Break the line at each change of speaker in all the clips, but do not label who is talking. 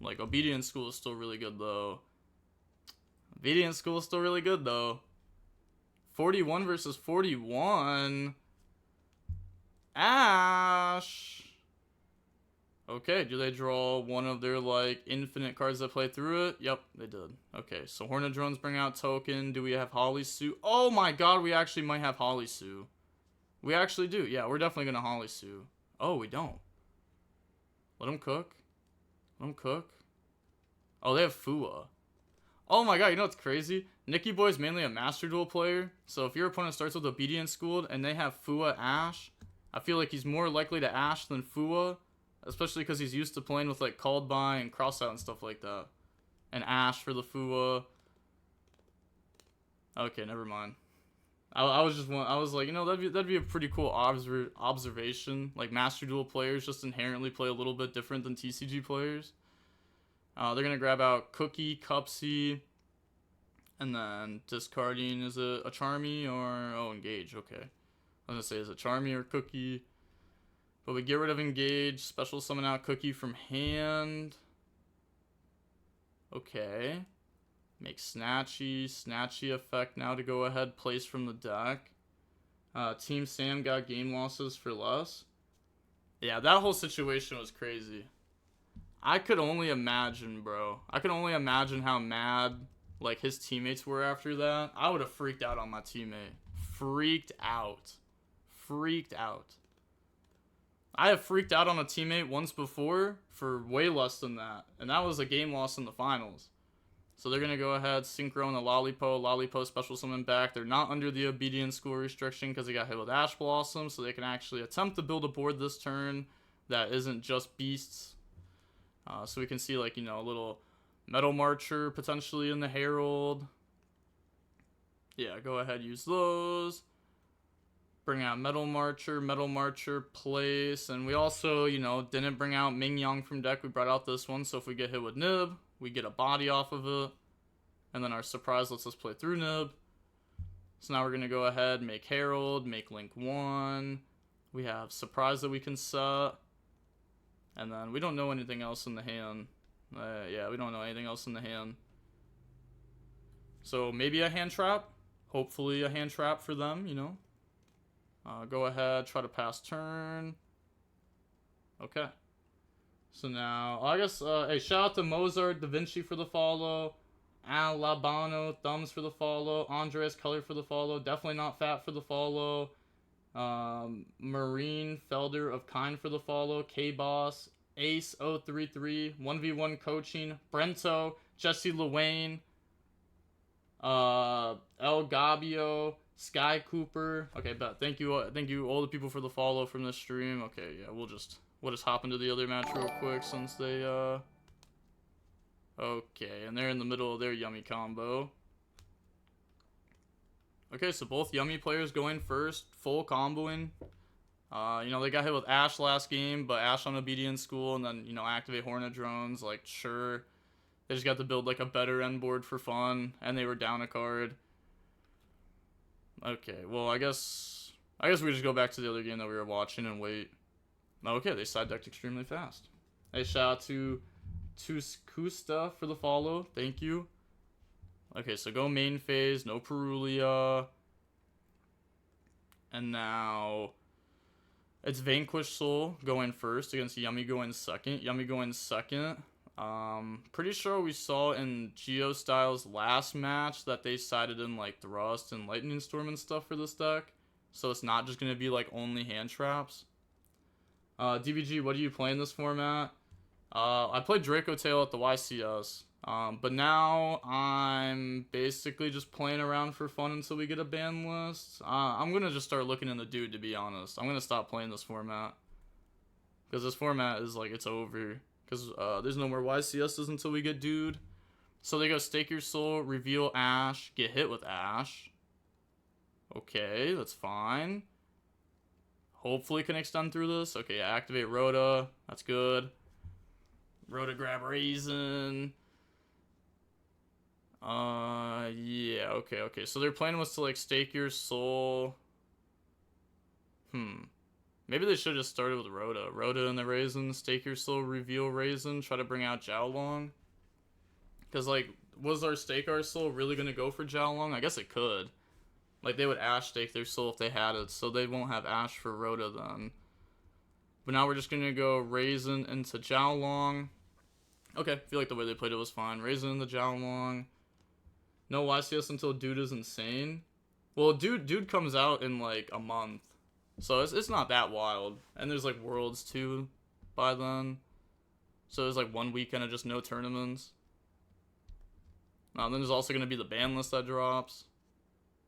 Like, Obedience School is still really good, though. Obedience School is still really good, though. 41 versus 41. Ash. Okay, do they draw one of their, like, infinite cards that play through it? Yep, they did. Okay, so Hornet Drones bring out token. Do we have Holly Sue? Oh my god, we actually might have Holly Sue. We actually do. Yeah, we're definitely going to Holly Sue. Oh, we don't. Let them cook. Let them cook. Oh, they have Fua. Oh my god, you know what's crazy? Nicky Boy's mainly a Master Duel player, so if your opponent starts with Obedience Schooled and they have Fua Ash, I feel like he's more likely to Ash than Fua, especially because he's used to playing with like Called By and Crossout and stuff like that. And Ash for the Fua. Okay, never mind. I was like, you know, that'd be a pretty cool observation. Like Master Duel players just inherently play a little bit different than TCG players. They're gonna grab out Cookie, Cupsy, and then discarding, is it a Charmy or Engage? Okay, I was gonna say, is it Charmy or Cookie? But we get rid of Engage, special summon out Cookie from hand. Okay. Make Snatchy effect now to go ahead, place from the deck. Team Sam got game losses for less. Yeah, that whole situation was crazy. I could only imagine, bro. I could only imagine how mad like his teammates were after that. I would have freaked out on my teammate. Freaked out. Freaked out. I have freaked out on a teammate once before for way less than that, and that was a game loss in the finals. So they're going to go ahead, Synchro and the Lollipo special summon back. They're not under the Obedience School restriction because they got hit with Ash Blossom, so they can actually attempt to build a board this turn that isn't just beasts. So we can see, like, you know, a little Metal Marcher potentially in the Herald. Yeah, go ahead, use those. Bring out Metal Marcher, place. And we also, you know, didn't bring out Ming Yang from deck. We brought out this one, so if we get hit with Nib, we get a body off of it. And then our surprise lets us play through Nib. So now we're going to go ahead, make Herald, make Link 1. We have surprise that we can set. And then we don't know anything else in the hand. Yeah, we don't know anything else in the hand. So maybe a hand trap. Hopefully a hand trap for them, you know. Go ahead, try to pass turn. Okay. So now, I guess, hey, shout out to Mozart, Da Vinci for the follow. Al Labano, Thumbs for the follow. Andres Color for the follow. Definitely Not Fat for the follow. Marine Felder of Kind for the follow. K-Boss. Ace 033. 1v1 coaching. Brento. Jesse Luane. El Gabio. Sky Cooper. Okay, bet. Thank you all the people for the follow from this stream. Okay, yeah, we'll just hop into the other match real quick since they okay, and they're in the middle of their Yummy combo. Okay, so both Yummy players going first, full comboing. You know, they got hit with Ash last game, but Ash on Obedience School, and then, you know, activate Hornet Drones. Like, sure, they just got to build like a better end board for fun, and they were down a card. Okay, well, I guess we just go back to the other game that we were watching and wait. Okay, they side decked extremely fast. Hey, shout out to Tuskusta for the follow. Thank you. Okay, so go main phase, no Perulia. And now it's Vanquish Soul going first against Yummy going second. Yummy going second. Pretty sure we saw in GeoStyle's last match that they sided in like Thrust and Lightning Storm and stuff for this deck. So it's not just going to be like only hand traps. DBG, what do you play in this format? I played Draco Tail at the YCS. But now I'm basically just playing around for fun until we get a ban list. I'm going to just start looking in the dude, to be honest. I'm going to stop playing this format. Because this format is like, it's over. Because there's no more YCSs until we get dude. So they go Stake Your Soul, reveal Ash, get hit with Ash. Okay, that's fine. Hopefully can extend through this. Okay, activate Rhoda. That's good. Rhoda grab Raisin. Yeah, okay. So their plan was to like Stake Your Soul. Maybe they should have just started with Rhoda. Rhoda and the Raisin, stake your soul, reveal Raisin, try to bring out Jiaolong. Because, like, was our stake our soul really going to go for Jiaolong? I guess it could. Like, they would Ash stake their soul if they had it, so they won't have Ash for Rhoda then. But now we're just going to go Raisin into Jiaolong. Okay, I feel like the way they played it was fine. Raisin into Jiaolong. No YCS until Dude is insane. Well, Dude comes out in, like, a month. So it's not that wild. And there's, like, Worlds, too, by then. So there's, like, one weekend of just no tournaments. Then there's also going to be the ban list that drops.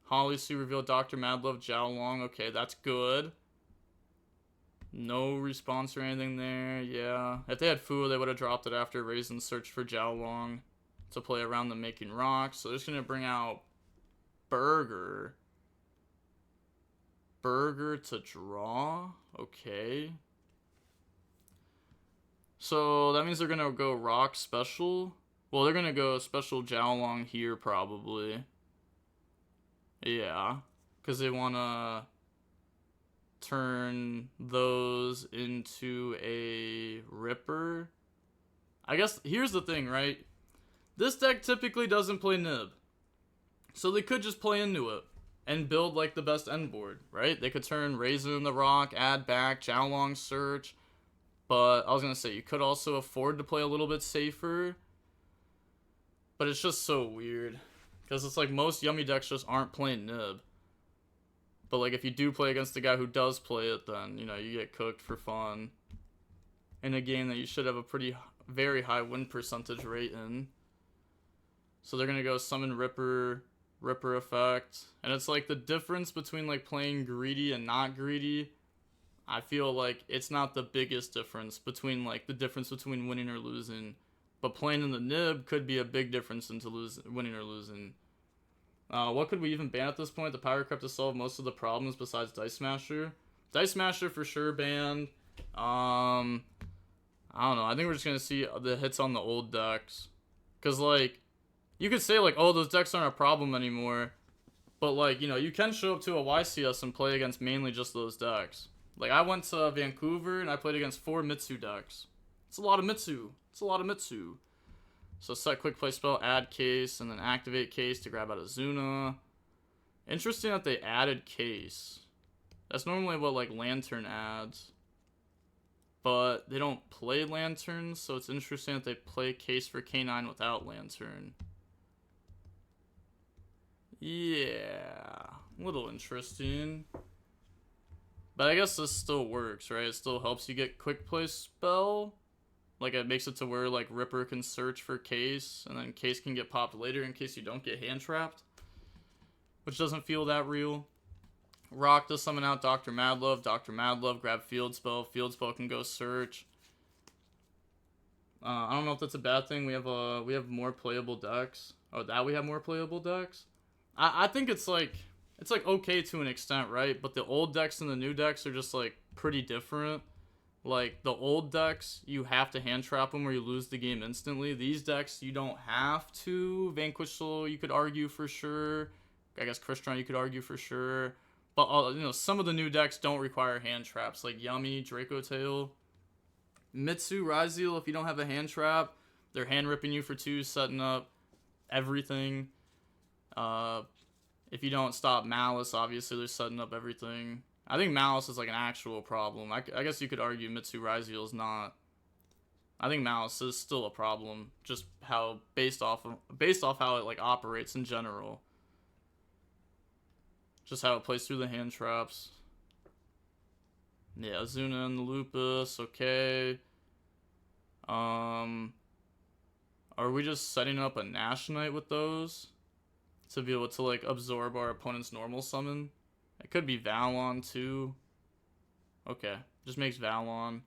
Holly Sue revealed Dr. Madlove, Jiaolong. Okay, that's good. No response or anything there. Yeah. If they had Fu, they would have dropped it after Raisin searched for Jiaolong to play around them making rocks. So they're just going to bring out Burger. Burger to draw. Okay. So that means they're going to go rock special. Well, they're going to go special Jiaolong here probably. Yeah. Because they want to turn those into a Ripper. I guess here's the thing, right? This deck typically doesn't play Nib. So they could just play into it and build like the best end board, right? They could turn Raisin in the Rock, add back, Jiaolong search. But I was going to say, you could also afford to play a little bit safer. But it's just so weird. Because it's like most Yummy decks just aren't playing Nib. But like if you do play against the guy who does play it, then, you know, you get cooked for fun. In a game that you should have a very high win percentage rate in. So they're going to go summon Ripper effect. And it's like the difference between like playing greedy and not greedy. I feel like it's not the biggest difference between like the difference between winning or losing. But playing in the Nib could be a big difference into winning or losing. What could we even ban at this point? The Power Creep to solve most of the problems besides Dice Smasher. Dice Smasher for sure banned. I don't know. I think we're just going to see the hits on the old decks. Because, like, you could say, like, oh, those decks aren't a problem anymore. But, like, you know, you can show up to a YCS and play against mainly just those decks. Like, I went to Vancouver and I played against 4 Mitsu decks. It's a lot of Mitsu. So set quick play spell, add case, and then activate case to grab out Azuna. Interesting that they added case. That's normally what like Lantern adds. But they don't play Lanterns, so it's interesting that they play case for K9 without Lantern. Yeah, a little interesting. But I guess this still works, right? It still helps you get quick play spell. Like, it makes it to where, like, Ripper can search for Case, and then Case can get popped later in case you don't get hand-trapped. Which doesn't feel that real. Rock to summon out Dr. Madlove. Dr. Madlove, grab Field Spell. Field Spell can go search. I don't know if that's a bad thing. We have more playable decks. Oh, that we have more playable decks? I think it's like okay to an extent, right? But the old decks and the new decks are just, like, pretty different. Like, the old decks, you have to hand trap them or you lose the game instantly. These decks, you don't have to. Vanquish Soul, you could argue for sure. I guess Crystron, you could argue for sure. But, you know, some of the new decks don't require hand traps, like Yummy, Draco Tail. Mitsu, Raziel, if you don't have a hand trap, they're hand ripping you for 2, setting up everything. If you don't stop Malice, obviously they're setting up everything. I think Malice is like an actual problem. I guess you could argue Mitsu Raziel is not. I think Malice is still a problem, just how based off how it like operates in general. Just how it plays through the hand traps. Yeah, Azuna and the Lupus, okay. Are we just setting up a Nash Knight with those? To be able to like absorb our opponent's normal summon? It could be Valon too. Okay, just makes Valon.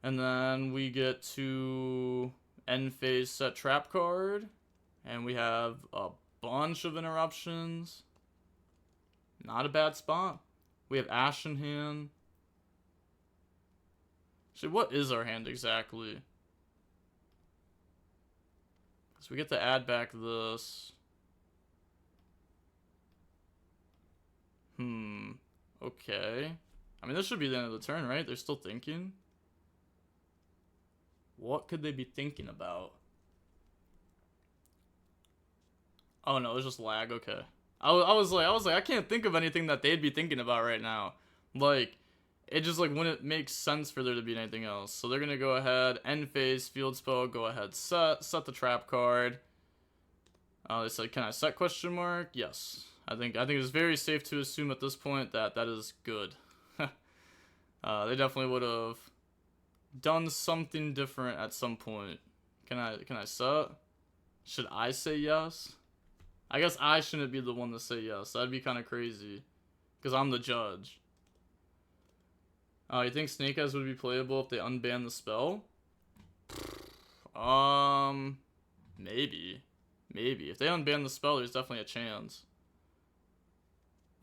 And then we get to end phase set trap card. And we have a bunch of interruptions. Not a bad spot. We have Ash in hand. Actually, what is our hand exactly? So we get to add back this. Okay. I mean, this should be the end of the turn, right? They're still thinking. What could they be thinking about? Oh no, it was just lag. Okay. I was like, I can't think of anything that they'd be thinking about right now. Like, it just like wouldn't make sense for there to be anything else. So they're gonna go ahead, end phase, field spell, go ahead, set the trap card. They said, can I set question mark? Yes. I think it's very safe to assume at this point that that is good. They definitely would have done something different at some point. Can I set? Should I say yes? I guess I shouldn't be the one to say yes. That'd be kind of crazy. Because I'm the judge. You think Snake Eyes would be playable if they unban the spell? Maybe. Maybe. If they unban the spell, there's definitely a chance.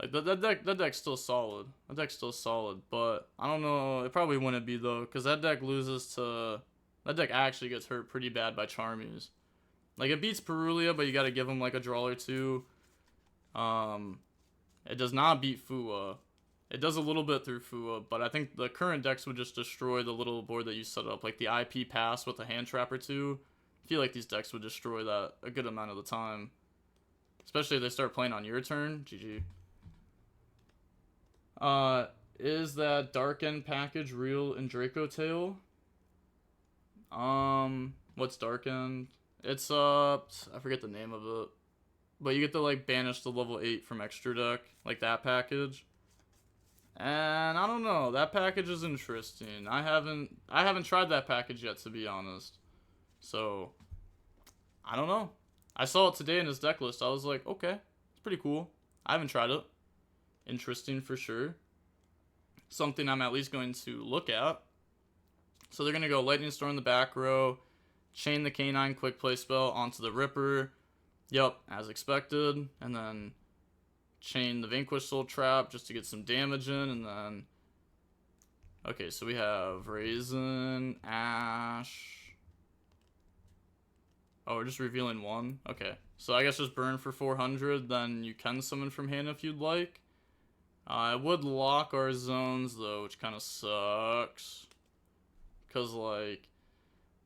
Like, that deck's still solid. That deck's still solid, but I don't know. It probably wouldn't be, though, because that deck loses to... That deck actually gets hurt pretty bad by Charmies. Like, it beats Perulia, but you gotta give him, like, a draw or two. It does not beat Fua. It does a little bit through Fua, but I think the current decks would just destroy the little board that you set up. Like, the IP pass with a hand trap or two. I feel like these decks would destroy that a good amount of the time. Especially if they start playing on your turn. GG. Is that Dark End package real in Draco Tail? What's Dark End? It's, I forget the name of it. But you get to, like, banish the level 8 from extra deck. Like that package. And I don't know. That package is interesting. I haven't tried that package yet, to be honest. So, I don't know. I saw it today in his deck list. I was like, okay, it's pretty cool. I haven't tried it. Interesting for sure. Something I'm at least going to look at. So they're going to go Lightning Storm in the back row. Chain the Canine quick play spell onto the Ripper. Yep, as expected. And then chain the Vanquish Soul trap just to get some damage in. And then... Okay, so we have Raisin, Ash... Oh, we're just revealing one? Okay. So I guess just burn for 400, then you can summon from hand if you'd like. I would lock our zones, though, which kind of sucks. Because, like,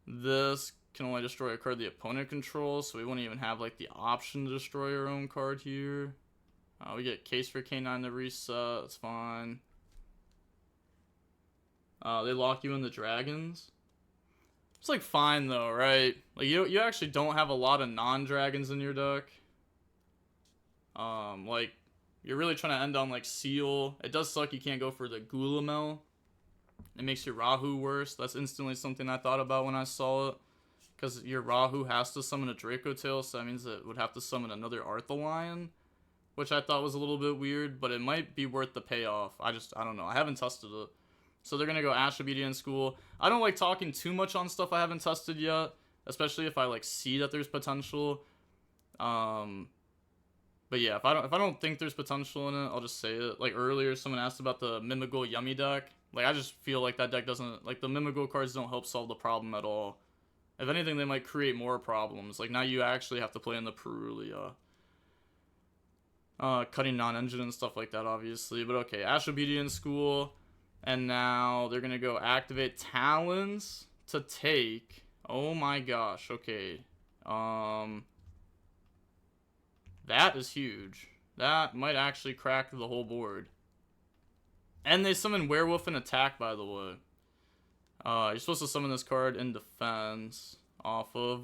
this can only destroy a card the opponent controls, so we wouldn't even have, like, the option to destroy our own card here. We get Case for K9 to reset, that's fine. They lock you in the dragons. It's, like, fine, though, right? Like, you actually don't have a lot of non-dragons in your deck. Like, you're really trying to end on, like, Seal. It does suck you can't go for the Gulamel. It makes your Rahu worse. That's instantly something I thought about when I saw it. Because your Rahu has to summon a Draco Tail, so that means it would have to summon another Arthalion. Which I thought was a little bit weird, but it might be worth the payoff. I don't know. I haven't tested it. So they're going to go Ash Obedient School. I don't like talking too much on stuff I haven't tested yet. Especially if I, like, see that there's potential. But yeah, if I don't think there's potential in it, I'll just say it. Like earlier, someone asked about the Mimigal Yummy deck. Like, I just feel like that deck doesn't... Like, the Mimigal cards don't help solve the problem at all. If anything, they might create more problems. Like, now you actually have to play in the Perulia. Cutting non-engine and stuff like that, obviously. But okay, Ash Obedient School... And now they're going to go activate Talons to take. Oh my gosh. Okay. That is huge. That might actually crack the whole board. And they summon Werewolf and attack, by the way. You're supposed to summon this card in defense off of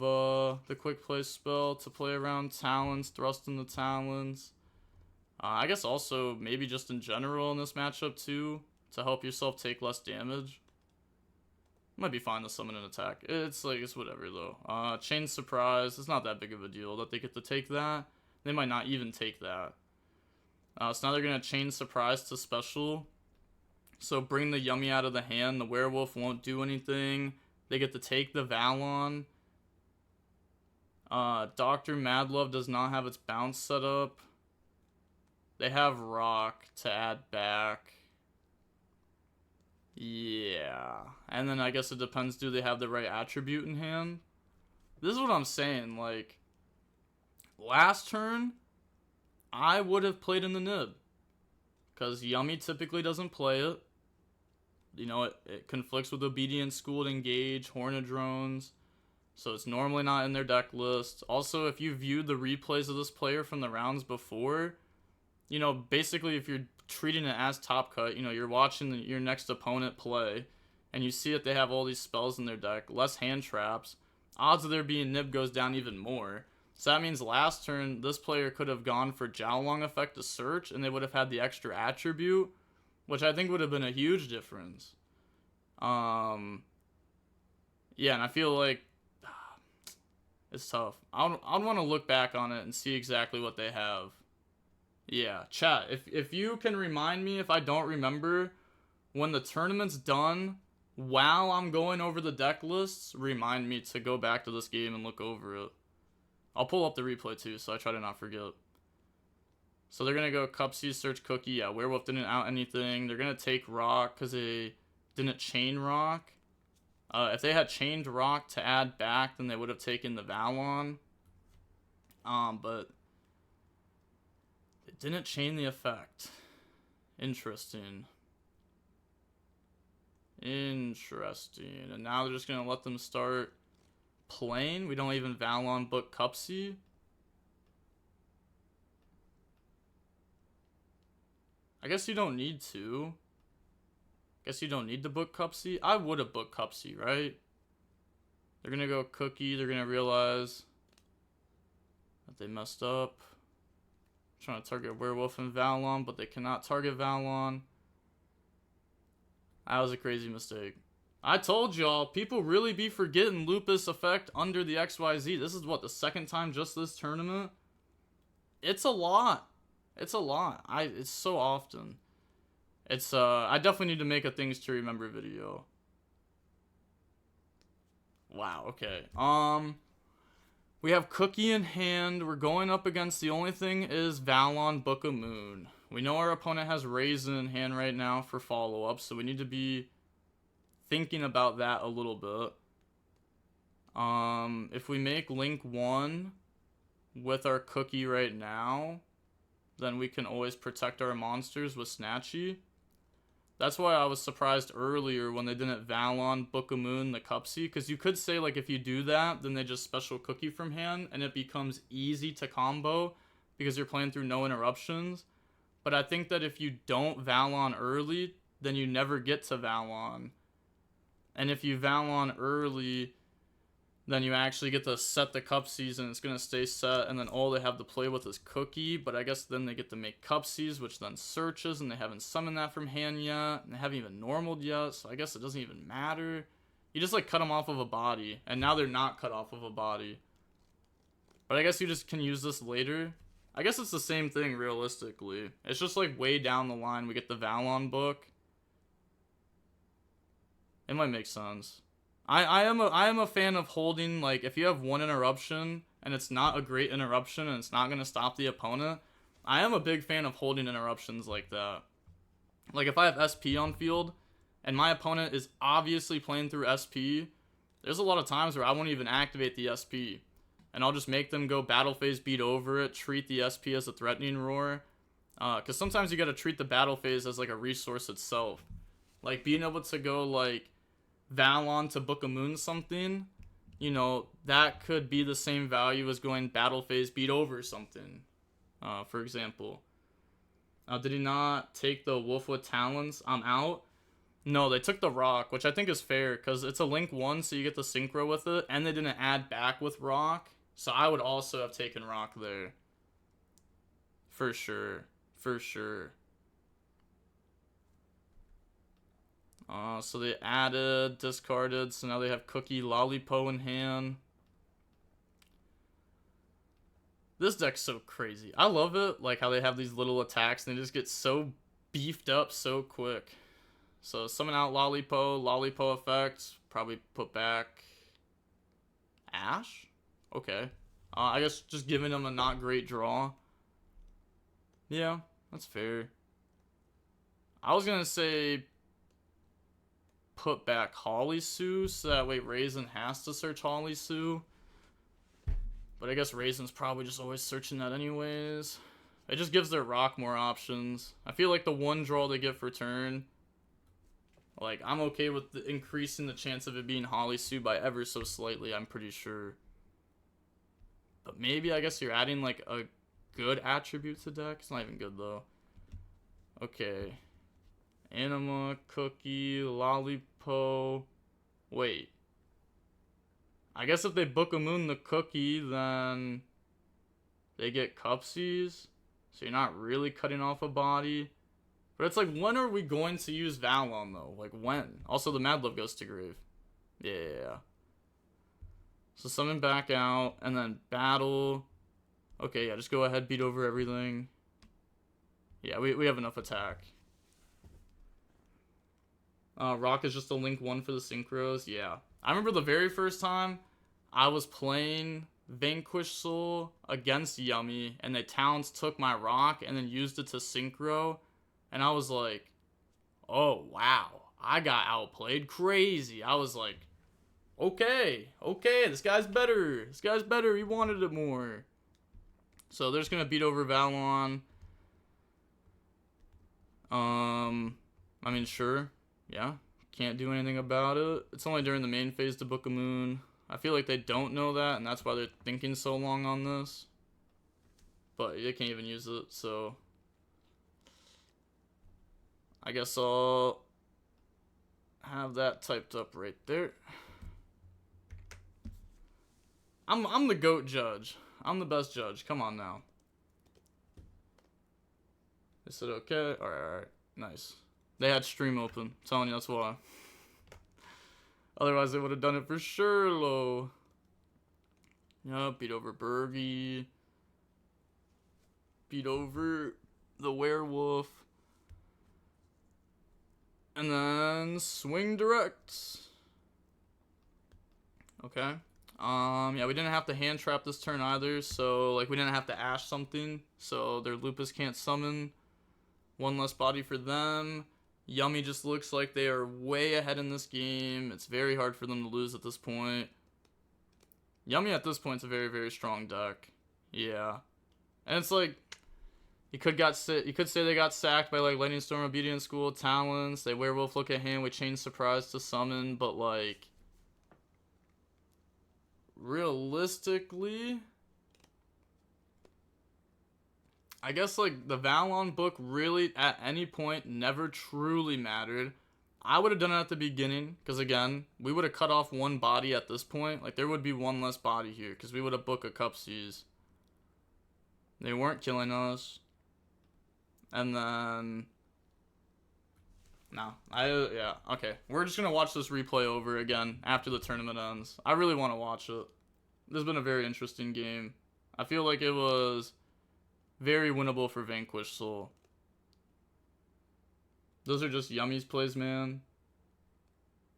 the quick play spell to play around Talons, thrust in the Talons. I guess also maybe just in general in this matchup too. To help yourself take less damage. Might be fine to summon an attack. It's like, it's whatever though. Chain Surprise. It's not that big of a deal that they get to take that. They might not even take that. So now they're going to Chain Surprise to special. So bring the Yummy out of the hand. The Werewolf won't do anything. They get to take the Valon. Dr. Madlove does not have its bounce set up. They have Rock to add back. Yeah. And then I guess it depends, do they have the right attribute in hand? This is what I'm saying, like, last turn, I would have played in the nib. because Yummy typically doesn't play it. You know, it conflicts with Obedient School, Engage, Hornadrones, so it's normally not in their deck list. Also, if you viewed the replays of this player from the rounds before, you know, basically if you're treating it as top cut, you know, you're watching your next opponent play, and you see that they have all these spells in their deck, less hand traps, odds of there being nib goes down even more. So that means last turn, this player could have gone for Jiaolong effect to search, and they would have had the extra attribute, which I think would have been a huge difference. Yeah, and I feel like it's tough. I'd want to look back on it and see exactly what they have. Yeah, chat, if you can remind me if I don't remember, when the tournament's done, while I'm going over the deck lists, remind me to go back to this game and look over it. I'll pull up the replay too, so I try to not forget. So they're going to go Cupsy, search Cookie. Yeah, Werewolf didn't out anything. They're going to take Rock because they didn't chain Rock. If they had chained Rock to add back, then they would have taken the Valon. But they didn't chain the effect. Interesting. Interesting. And now they're just going to let them start playing. We don't even Valon book Cupsy. I guess you don't need to. Guess you don't need to book Cupsy. I would have booked Cupsy, right? They're going to go Cookie. They're going to realize that they messed up. Trying to target Werewolf and Valon, but they cannot target Valon. That was a crazy mistake. I told y'all, people really be forgetting Lupus effect under the XYZ. This is what, the second time just this tournament? It's a lot. It's a lot. It's so often. It's I definitely need to make a things to remember video. Wow, okay. We have Cookie in hand. We're going up against, the only thing is Valon, Book of Moon. We know our opponent has Raisin in hand right now for follow-up, so we need to be thinking about that a little bit. If we make Link 1 with our Cookie right now, then we can always protect our monsters with Snatchy. That's why I was surprised earlier when they didn't Valon, Book of Moon, the Cupsy, because you could say, like, if you do that, then they just special Cookie from hand, and it becomes easy to combo, because you're playing through no interruptions. But I think that if you don't Valon early, then you never get to Valon. And if you Valon early, then you actually get to set the Cupsies, and it's going to stay set, and then all they have to play with is Cookie, but I guess then they get to make Cupsies, which then searches, and they haven't summoned that from hand yet, and they haven't even normaled yet, so I guess it doesn't even matter. You just, like, cut them off of a body, and now they're not cut off of a body. But I guess you just can use this later. I guess it's the same thing, realistically. It's just, like, way down the line we get the Valon book. It might make sense. I am a fan of holding, like, if you have one interruption and it's not a great interruption and it's not going to stop the opponent, I am a big fan of holding interruptions like that. Like, if I have SP on field and my opponent is obviously playing through SP, there's a lot of times where I won't even activate the SP. And I'll just make them go battle phase, beat over it, treat the SP as a threatening roar. Because sometimes you got to treat the battle phase as, like, a resource itself. Like, being able to go, like, Valon to Book of Moon something, you know, that could be the same value as going battle phase, beat over something, for example. Did he not take the Wolf with Talons? I'm out. No, they took the Rock, which I think is fair, because it's a Link 1, so you get the Synchro with it, and they didn't add back with Rock, so I would also have taken Rock there. For sure. For sure. So they added, discarded, so now they have Cookie, Lollipo in hand. This deck's so crazy. I love it, like how they have these little attacks and they just get so beefed up so quick. So summon out Lollipo effect, probably put back Ash? Okay. I guess just giving them a not great draw. Yeah, that's fair. I was gonna say put back Holly Sue, so that way Raisin has to search Holly Sue. But I guess Raisin's probably just always searching that anyways. It just gives their rock more options. I feel like the one draw they get for turn, like, I'm okay with increasing the chance of it being Holisu by ever so slightly, I'm pretty sure. But maybe, I guess you're adding, like, a good attribute to deck. It's not even good, though. Okay. Anima, Cookie, Lollipo. Wait. I guess if they Book a Moon the Cookie, then they get Cupsies. So you're not really cutting off a body. But it's like, when are we going to use Valon, though? Like, when? Also, the Mad Love goes to Grave. Yeah. So summon back out, and then battle. Okay, yeah, just go ahead, beat over everything. Yeah, we have enough attack. Rock is just a link 1 for the synchros. Yeah. I remember the very first time I was playing Vanquish Soul against Yummy, and the Towns took my rock and then used it to synchro. And I was like, oh, wow. I got outplayed crazy. I was like, okay, this guy's better. This guy's better. He wanted it more. So they're just going to beat over Valon. I mean, sure. Yeah. Can't do anything about it. It's only during the main phase to Book a Moon. I feel like they don't know that, and that's why they're thinking so long on this. But they can't even use it, so I guess I'll have that typed up right there. I'm the GOAT judge. I'm the best judge. Come on now. Is it okay? Alright. Nice. They had stream open. I'm telling you, that's why. Otherwise, they would have done it for sure, low. Yup, beat over Burgie. Beat over the werewolf. And then swing direct. Okay. Yeah, we didn't have to hand trap this turn either, so like we didn't have to ash something, so their Lupus can't summon. One less body for them. Yummy just looks like they are way ahead in this game. It's very hard for them to lose at this point. Yummy at this point is a very, very strong deck. Yeah. And it's like, you could say they got sacked by like Lightning Storm, Obedience School, Talons. They Werewolf look at hand, we change Surprise to Summon, but like, realistically, I guess like the Valon book really at any point never truly mattered. I would have done it at the beginning because again, we would have cut off one body at this point. Like there would be one less body here because we would have booked a Cupsies. They weren't killing us. And then no, yeah, okay. We're just gonna watch this replay over again after the tournament ends. I really want to watch it. This has been a very interesting game. I feel like it was very winnable for Vanquish Soul. Those are just Yummy's plays, man.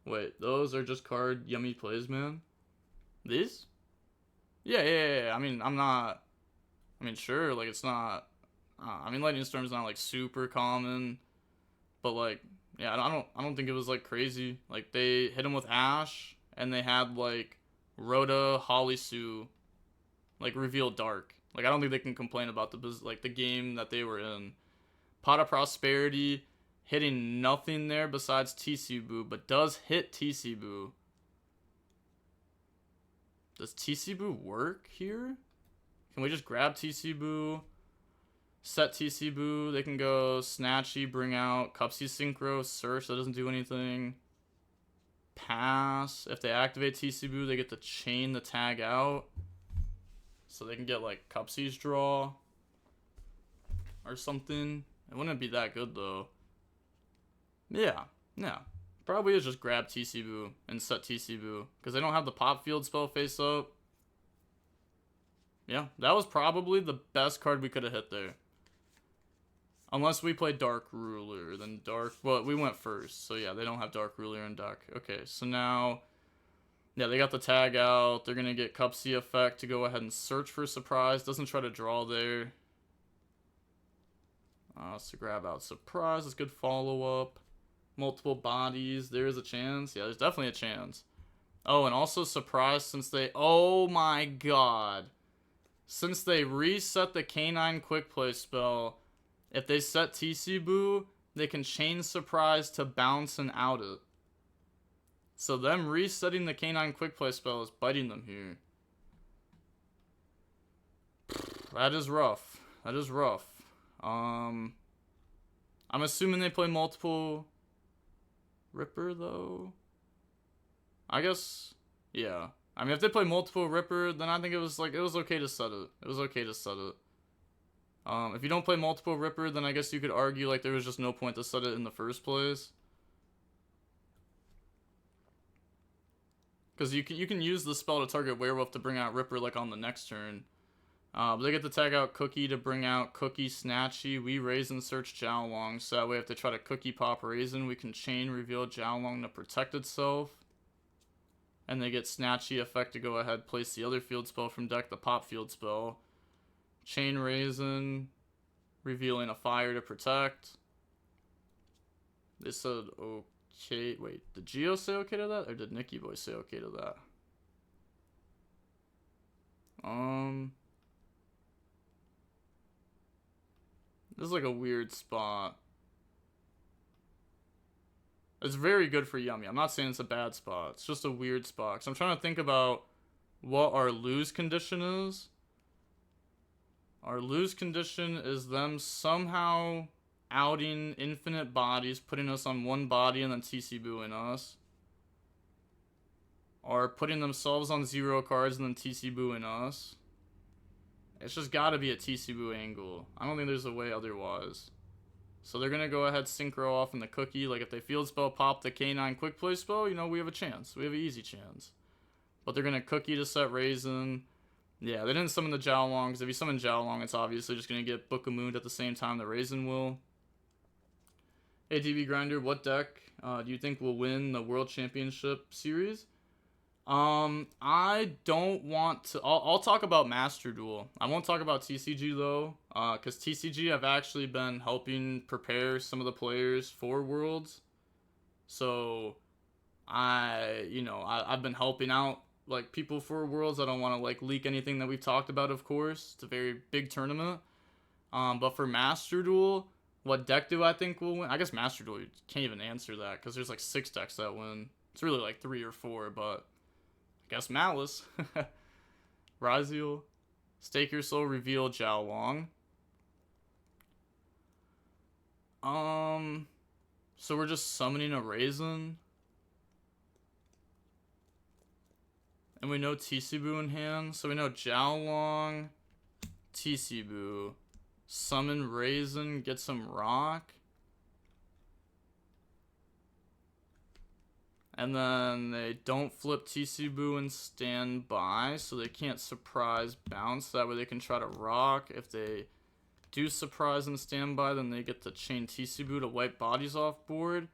Wait, those are just card Yummy plays, man? These? Yeah. I mean, sure, like, it's not... I mean, Lightning Storm's not, like, super common. But, like, yeah, I don't think it was, like, crazy. Like, they hit him with Ash, and they had, like, Rhoda, Holisu, like, reveal Dark. Like, I don't think they can complain about the game that they were in. Pot of Prosperity, hitting nothing there besides TC Boo, but does hit TC Boo. Does TC Boo work here? Can we just grab TC Boo? Set TC Boo. They can go Snatchy, bring out Cupsy Synchro, Search, that doesn't do anything. Pass. If they activate TC Boo, they get to chain the tag out. So they can get like Cupsy's draw or something. It wouldn't be that good though. Yeah. Probably is just grab TC Boo and set TC Boo. Because they don't have the pop field spell face up. Yeah, that was probably the best card we could have hit there. Unless we play Dark Ruler, then well, we went first. So yeah, they don't have Dark Ruler in deck. Okay, so now... yeah, they got the tag out. They're going to get Cupsy effect to go ahead and search for Surprise. Doesn't try to draw there. So grab out Surprise. That's good follow-up. Multiple bodies. There is a chance. Yeah, there's definitely a chance. Oh, and also Surprise since they... oh my god. since they reset the K9 quick play spell, if they set TC Boo, they can chain surprise to bounce and out it. So them resetting the K9 quick play spell is biting them here. That is rough. That is rough. I'm assuming they play multiple Ripper though. I guess, yeah. I mean, if they play multiple Ripper, then I think it was okay to set it. It was okay to set it. If you don't play multiple Ripper, then I guess you could argue like there was just no point to set it in the first place. Because you can use the spell to target Werewolf to bring out Ripper like on the next turn. But they get to tag out Cookie to bring out Cookie, Snatchy. We Raisin search Jiaolong, so that way if they try to Cookie pop Raisin, we can chain reveal Jiaolong to protect itself. And they get Snatchy effect to go ahead, place the other field spell from deck, the pop field spell. Chain Raisin, revealing a fire to protect. They said okay. Wait, did YuGiOh say okay to that? Or did Nicky Boy say okay to that? This is like a weird spot. It's very good for Yummy. I'm not saying it's a bad spot. It's just a weird spot. So I'm trying to think about what our lose condition is. Our lose condition is them somehow outing infinite bodies, putting us on one body and then TC booing us. Or putting themselves on 0 cards and then TC booing us. It's just gotta be a TC boo angle. I don't think there's a way otherwise. So they're gonna go ahead synchro off in the Cookie. Like if they field spell pop the K9 quick play spell, you know, we have a chance. We have an easy chance. But they're gonna Cookie to set Raisin. Yeah, they didn't summon the Jiaolong, because if you summon Jiaolong, it's obviously just gonna get Book of Moon at the same time the Raisin will. ATV Grinder, what deck do you think will win the World Championship Series? I don't want to. I'll talk about Master Duel. I won't talk about TCG though, because TCG I've actually been helping prepare some of the players for Worlds. So I've been helping out like people for Worlds. I don't want to like leak anything that we've talked about. Of course, it's a very big tournament. But for Master Duel, what deck do I think will win? I guess Master Duel, you can't even answer that because there's like 6 decks that win. It's really like 3 or 4, but I guess Malice. Raziel. Stake Your Soul, reveal Jiaolong. So we're just summoning a Raisin. And we know TC Boo in hand. So we know Jiaolong, TC Boo. Summon Raisin, get some rock. And then they don't flip TC Boo and stand by, so they can't surprise bounce. That way they can try to rock. If they do surprise and stand by, then they get to chain TC Boo to wipe bodies off board.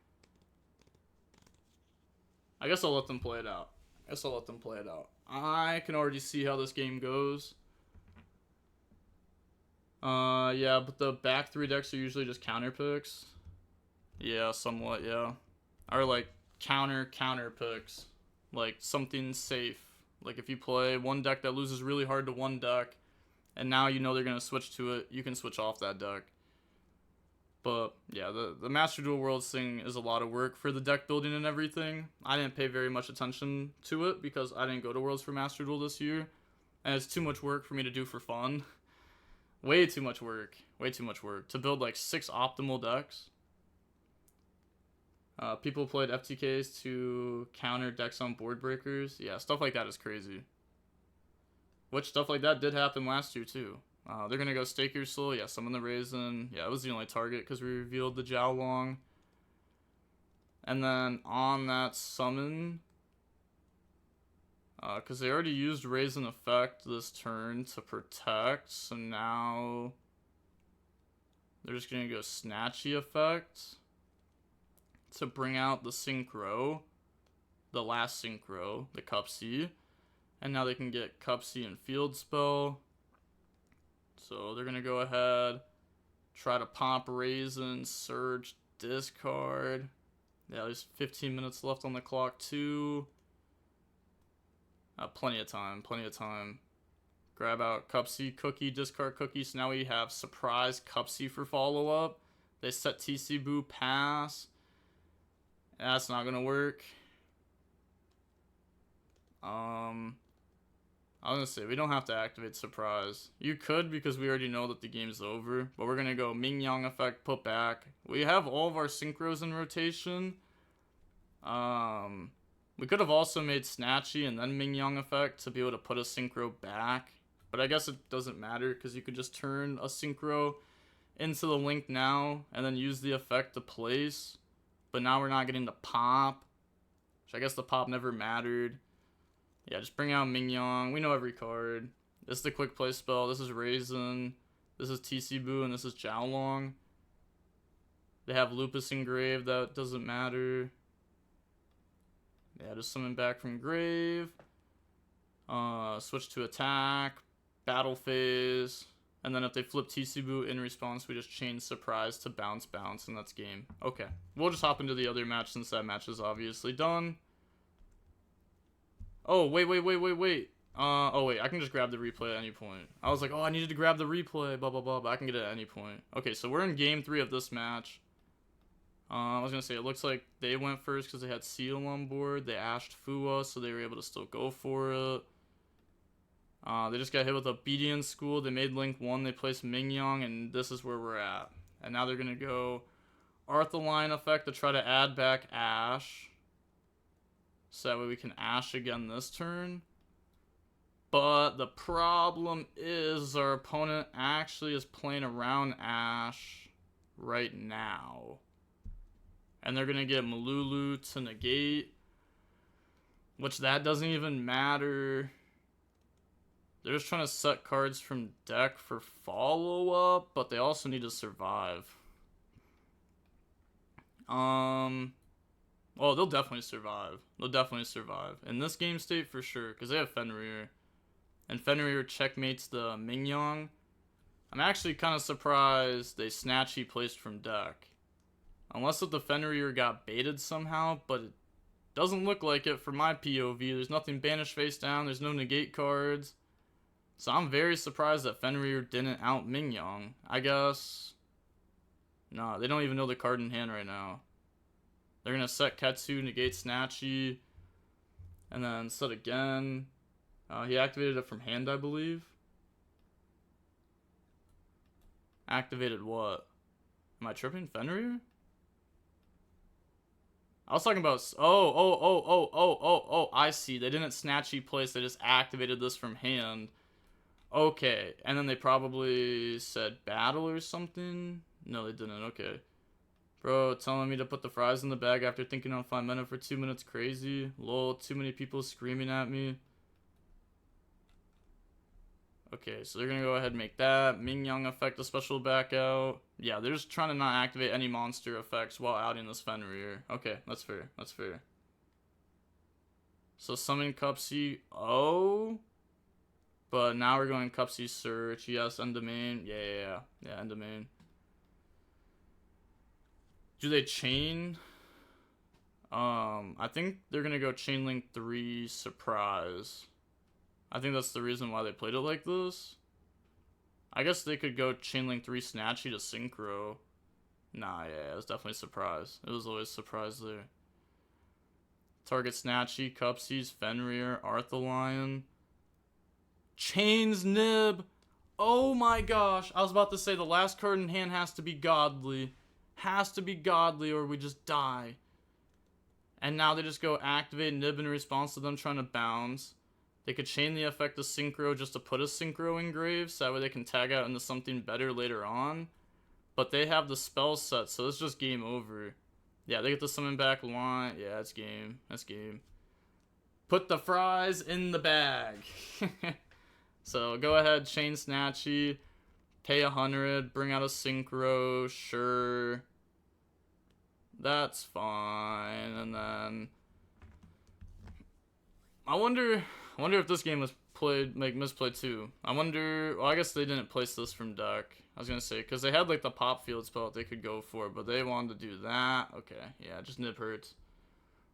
I guess I'll let them play it out. I can already see how this game goes. Yeah, but the back 3 decks are usually just counter picks. Yeah, somewhat, yeah. Or like counter picks. Like something safe. Like if you play one deck that loses really hard to one deck, and now you know they're gonna switch to it, you can switch off that deck. But yeah, the Master Duel Worlds thing is a lot of work for the deck building and everything. I didn't pay very much attention to it because I didn't go to Worlds for Master Duel this year. And it's too much work for me to do for fun. Way too much work. To build like 6 optimal decks. People played FTKs to counter decks on board breakers. Yeah, stuff like that is crazy. Which stuff like that did happen last year too. They're going to go Stake Your Soul. Yeah, summon the Raisin. Yeah, it was the only target because we revealed the Jiaolong. And then on that summon, because they already used Raisin effect this turn to protect, so now they're just going to go Snatchy effect to bring out the Synchro, the last Synchro, the Cup C. And now they can get Cup C and Field Spell. So they're going to go ahead, try to pop Raisin, Surge, discard. Yeah, there's 15 minutes left on the clock too. Plenty of time. Grab out Cupsy, Cookie, discard Cookie. So now we have Surprise, Cupsy for follow-up. They set TC Boo, pass. That's not gonna work. I was gonna say, we don't have to activate Surprise. You could, because we already know that the game's over. But we're gonna go Ming Yang effect, put back. We have all of our synchros in rotation. We could have also made Snatchy and then Ming Yang effect to be able to put a synchro back. But I guess it doesn't matter, because you could just turn a synchro into the link now, and then use the effect to place. But now we're not getting the pop, which I guess the pop never mattered. Yeah, just bring out Ming Yang. We know every card. This is the quick play spell. This is Raisin. This is TC Boo, and this is Jiaolong. They have Lupus engraved. That doesn't matter. Yeah, just summon back from grave. Switch to attack. Battle phase. And then if they flip TC Boo in response, we just chain Surprise to bounce, and that's game. Okay. We'll just hop into the other match since that match is obviously done. Oh, wait. Oh, wait, I can just grab the replay at any point. I was like, oh, I needed to grab the replay, blah, blah, blah, but I can get it at any point. Okay, so we're in game 3 of this match. I was going to say, it looks like they went first because they had Seal on board. They ashed Fua, so they were able to still go for it. They just got hit with Obedience School. They made Link 1. They placed Ming Yang, and this is where we're at. And now they're going to go Arthaline effect to try to add back Ash. So that way we can Ash again this turn. But the problem is our opponent actually is playing around Ash right now. And they're going to get Malulu to negate. Which that doesn't even matter. They're just trying to set cards from deck for follow-up. But they also need to survive. Oh, they'll definitely survive. They'll definitely survive. In this game state, for sure. Because they have Fenrir. And Fenrir checkmates the Ming Yang. I'm actually kind of surprised they Snatchy placed from deck. Unless if the Fenrir got baited somehow. But it doesn't look like it for my POV. There's nothing banished face down. There's no negate cards. So I'm very surprised that Fenrir didn't out Ming Yang. I guess... No, they don't even know the card in hand right now. They're going to set Ketsu, negate Snatchy, and then set again. He activated it from hand, I believe. Activated what? Am I tripping? Fenrir? I was talking about... Oh, I see. They didn't Snatchy place. They just activated this from hand. Okay. And then they probably said battle or something? No, they didn't. Okay. Bro, telling me to put the fries in the bag after thinking on 5 mana for 2 minutes, crazy. Lol, too many people screaming at me. Okay, so they're gonna go ahead and make that. Ming Yang effect a special back out. Yeah, they're just trying to not activate any monster effects while outing this Fenrir. Okay, that's fair. That's fair. So summon Cupsy. Oh. But now we're going Cupsy search. Yes, end domain. Yeah, end domain. Do they chain? I think they're gonna go chain link 3 surprise. I think that's the reason why they played it like this. I guess they could go chain link 3 Snatchy to synchro. Nah, yeah, it was definitely surprise. It was always surprise there. Target Snatchy, Cupsies, Fenrir, Arthaline. Chains Nib. Oh my gosh. I was about to say the last card in hand has to be godly. Has to be godly or we just die. And now they just go activate Nib in response to them trying to bounce. They could chain the effect of Synchro just to put a Synchro engraved, so that way they can tag out into something better later on. But they have the spell set, so it's just game over. Yeah, they get the summon back line. Yeah, it's game. That's game. Put the fries in the bag. So go ahead, chain Snatchy. Pay 100, bring out a Synchro, sure. That's fine. And then I wonder if this game was played, like, misplayed too. I wonder, well, I guess they didn't place this from deck. I was gonna say, because they had, like, the pop field spell that they could go for, but they wanted to do that. Okay, yeah, just Nib hurts.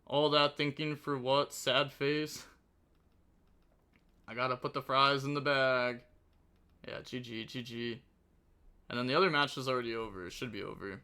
All that thinking for what? Sad face? I gotta put the fries in the bag. Yeah, GG, GG. And then the other match is already over. It should be over.